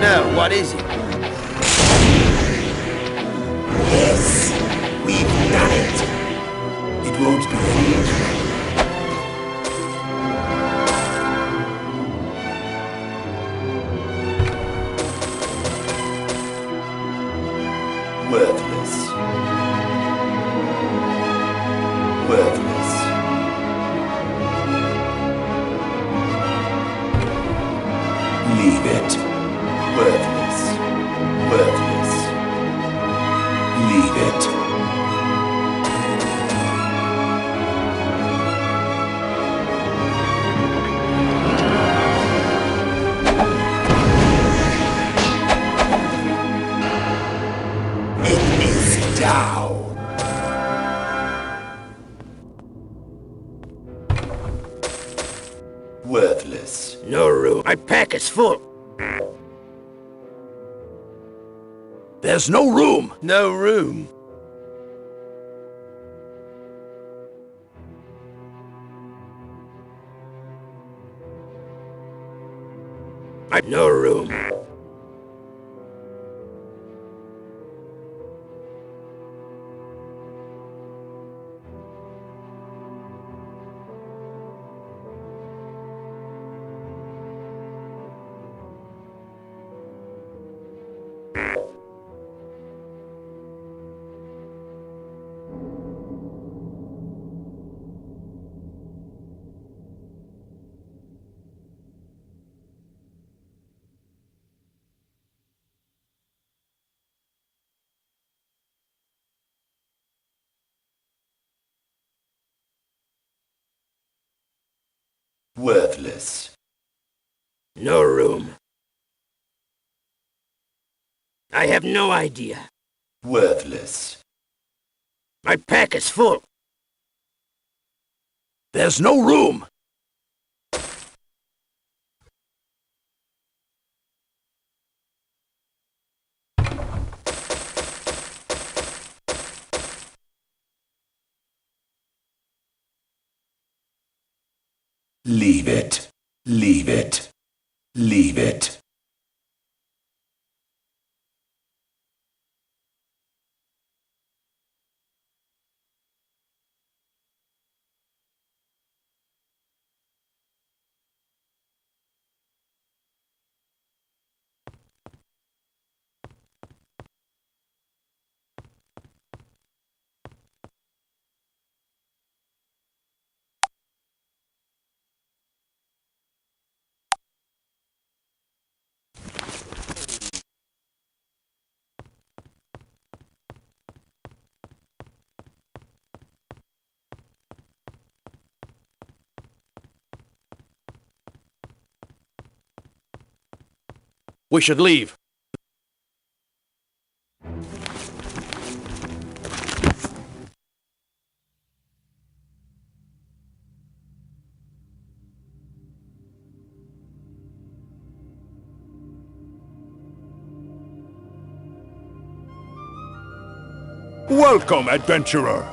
No, what is it? Yes, we've done it. It won't be easy. Worthless. Worthless. Leave it. Worthless. Worthless. Leave it. It is down. Worthless. No room. My pack is full. There's no room. No room. No room. Worthless. No room. I have no idea. Worthless. My pack is full. There's no room. Leave it. Leave it. Leave it. We should leave. Welcome, adventurer!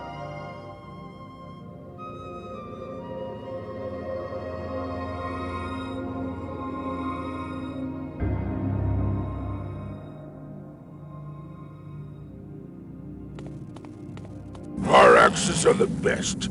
Our axes are the best.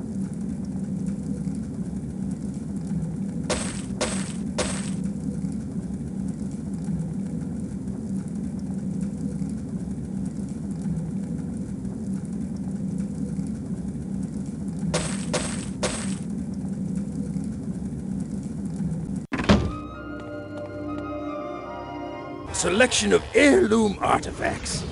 Selection of heirloom artifacts.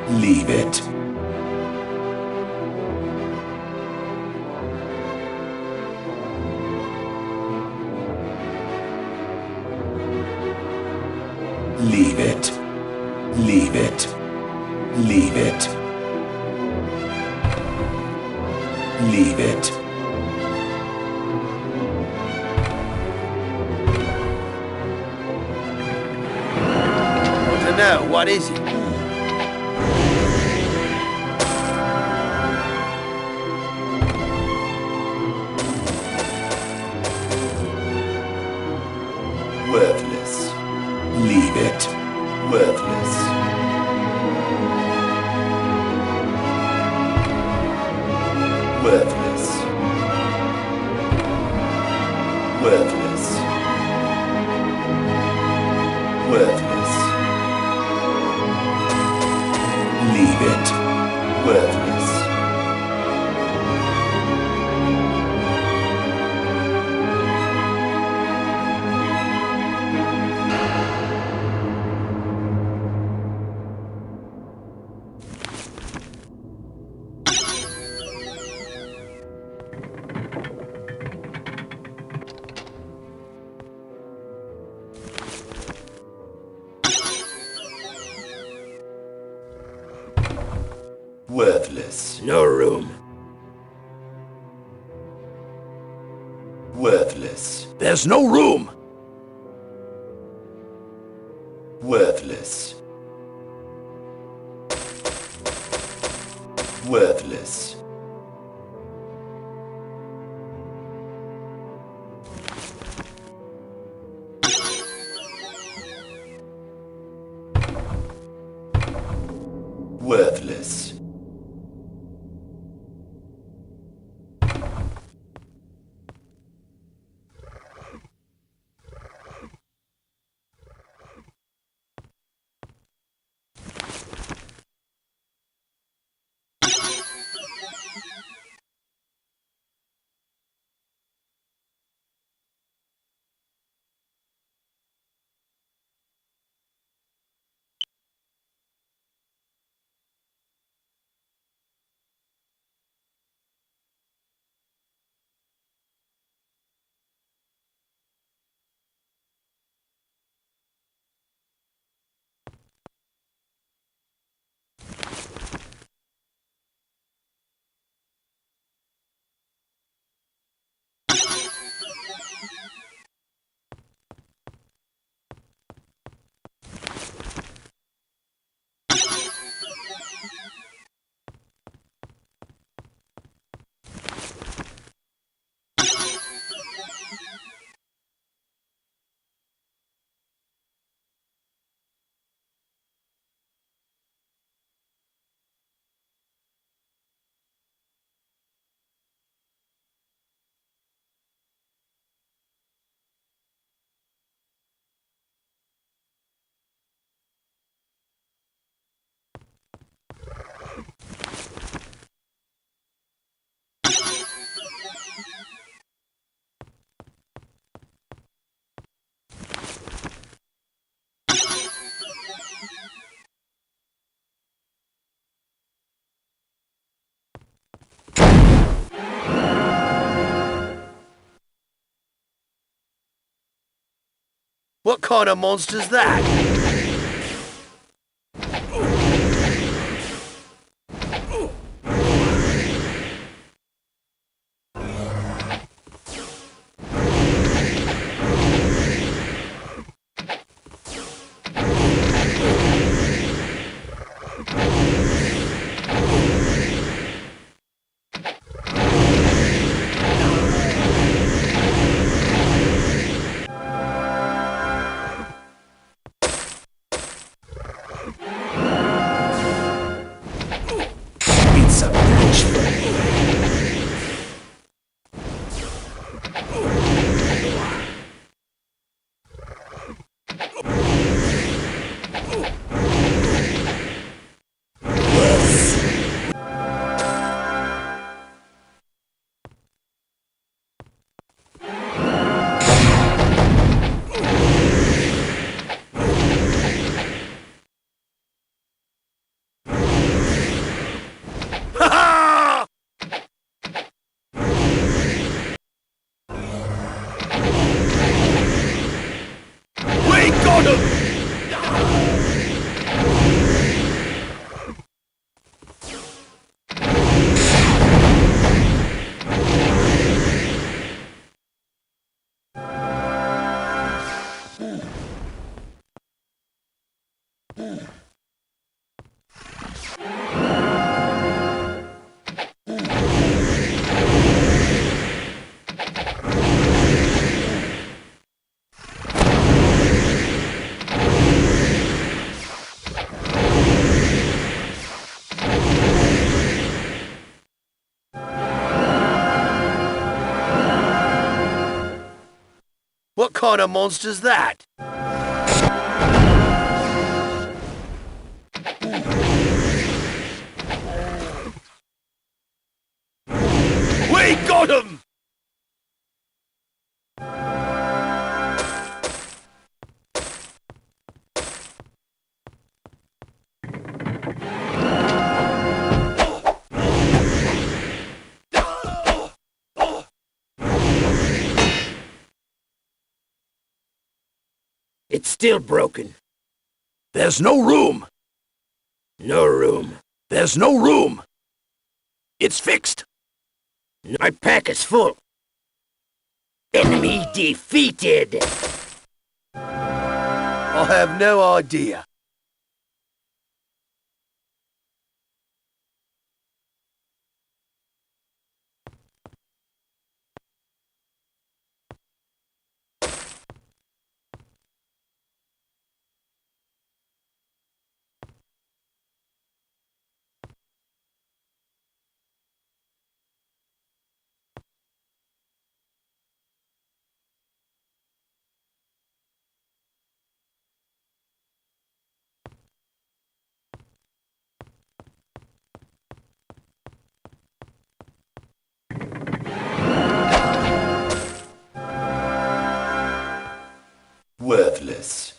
Leave it. Leave it. Leave it. Leave it. Leave it. Want to know, what is it? Worthless. Leave it. Worthless. Worthless. Worthless. Worthless. Leave it. Worthless. Worthless. No room. Worthless. There's no room. Worthless. Worthless. Worthless. What kind of monster's that? kind of monster's that? We got him! It's still broken. There's no room. No room. There's no room. It's fixed. My pack is full. Enemy defeated. I have no idea. Worthless.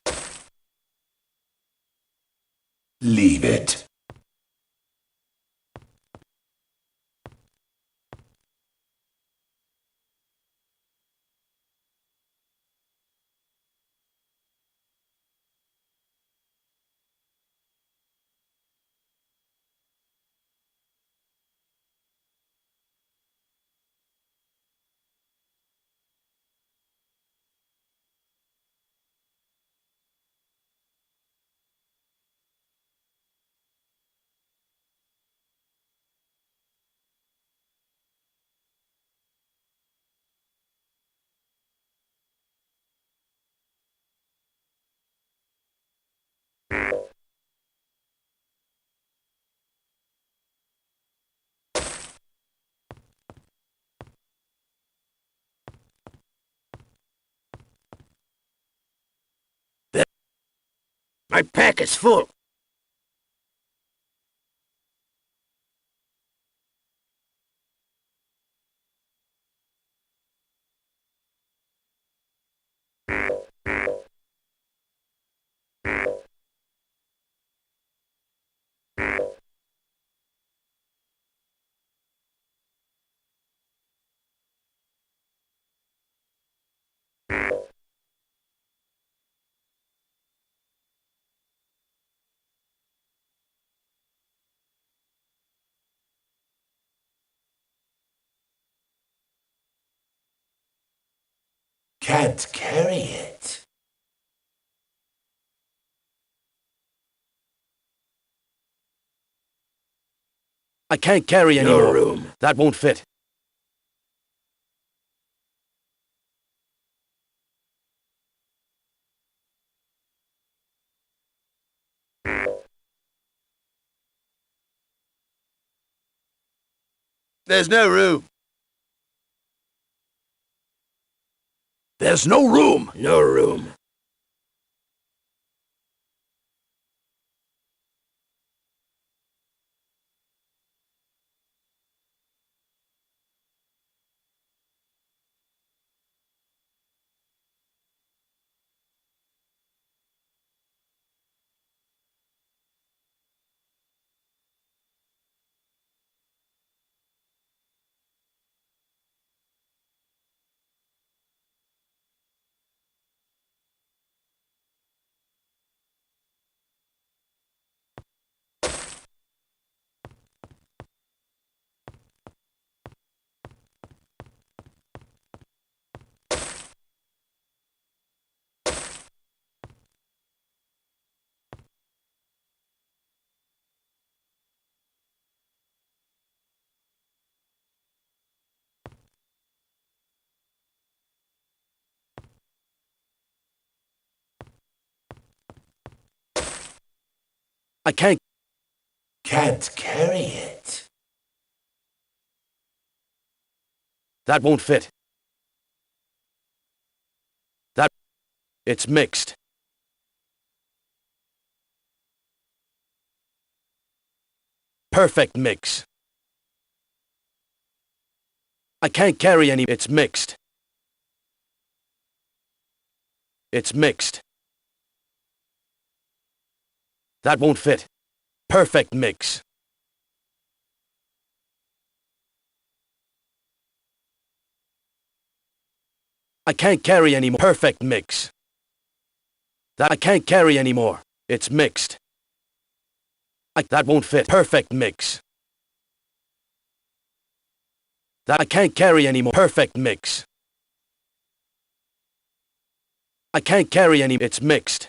Leave it. My pack is full. Can't carry it. I can't carry No anymore. room. That won't fit. There's no room. There's no room. No room. I can't. Can't carry it. That won't fit. That It's mixed. Perfect mix. I can't carry any. It's mixed. It's mixed. That won't fit. Perfect mix. I can't carry any more. Perfect mix. That I can't carry anymore. It's mixed. That won't fit. Perfect mix. That I can't carry anymore. Perfect mix. I can't carry any. It's mixed.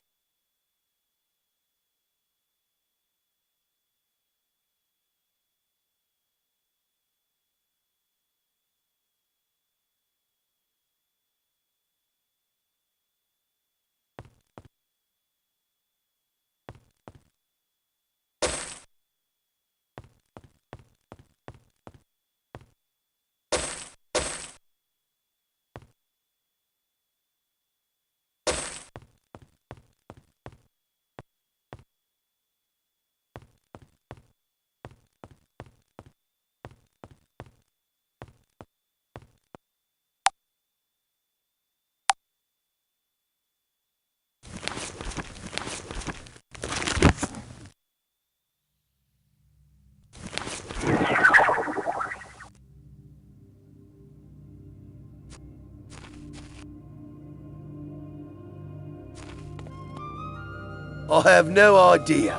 I have no idea.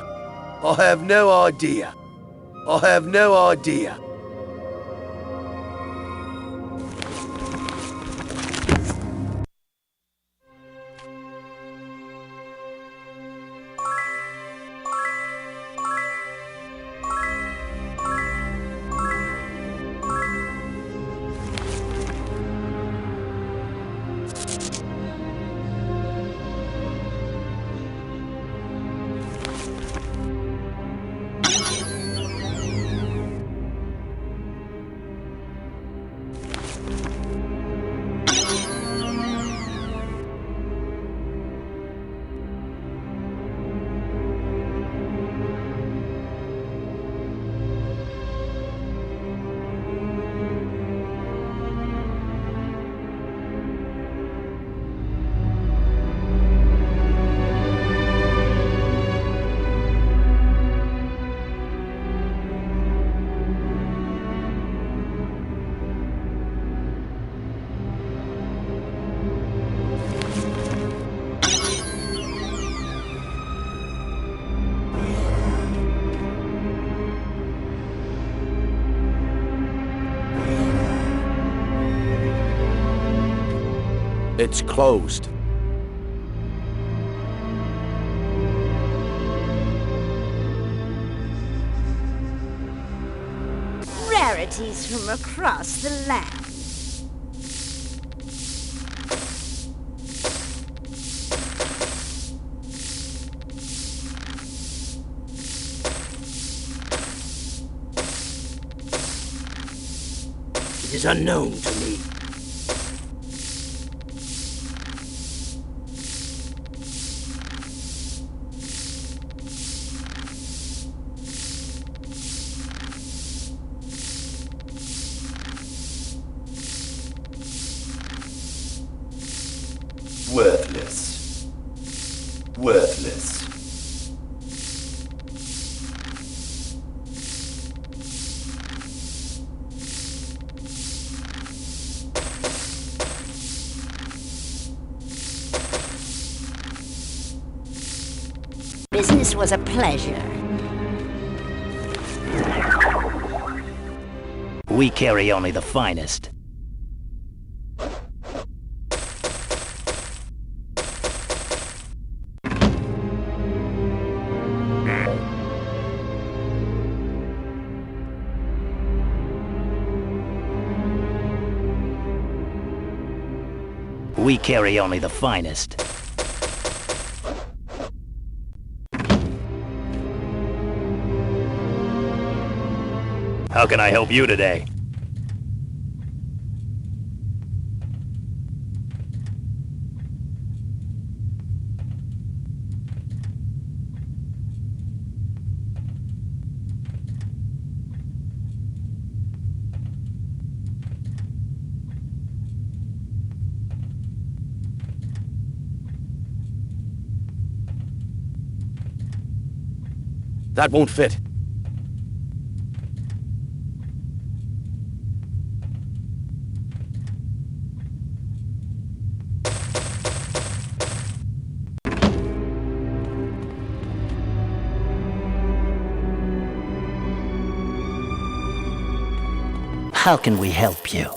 I have no idea. I have no idea. It's closed. Rarities from across the land. It is unknown to me. Worthless. Worthless. Business was a pleasure. We carry only the finest. We carry only the finest. How can I help you today? That won't fit. How can we help you?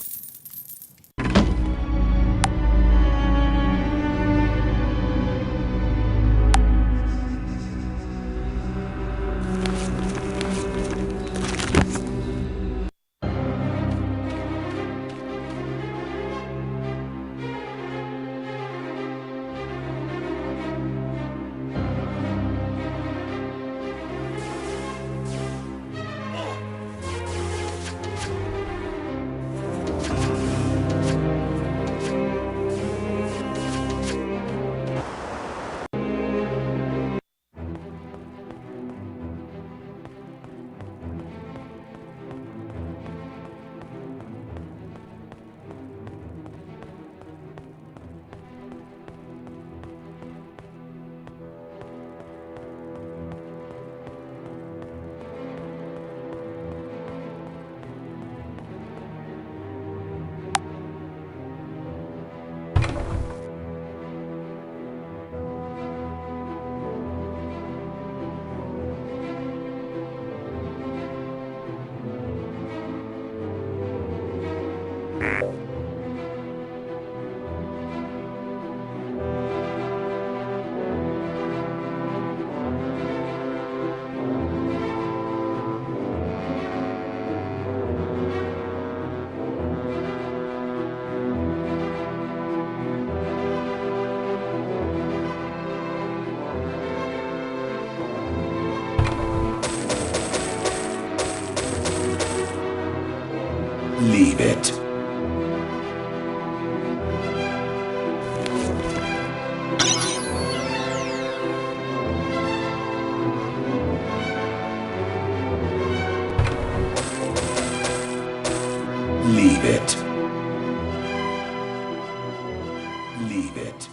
Leave it. Leave it. Leave it.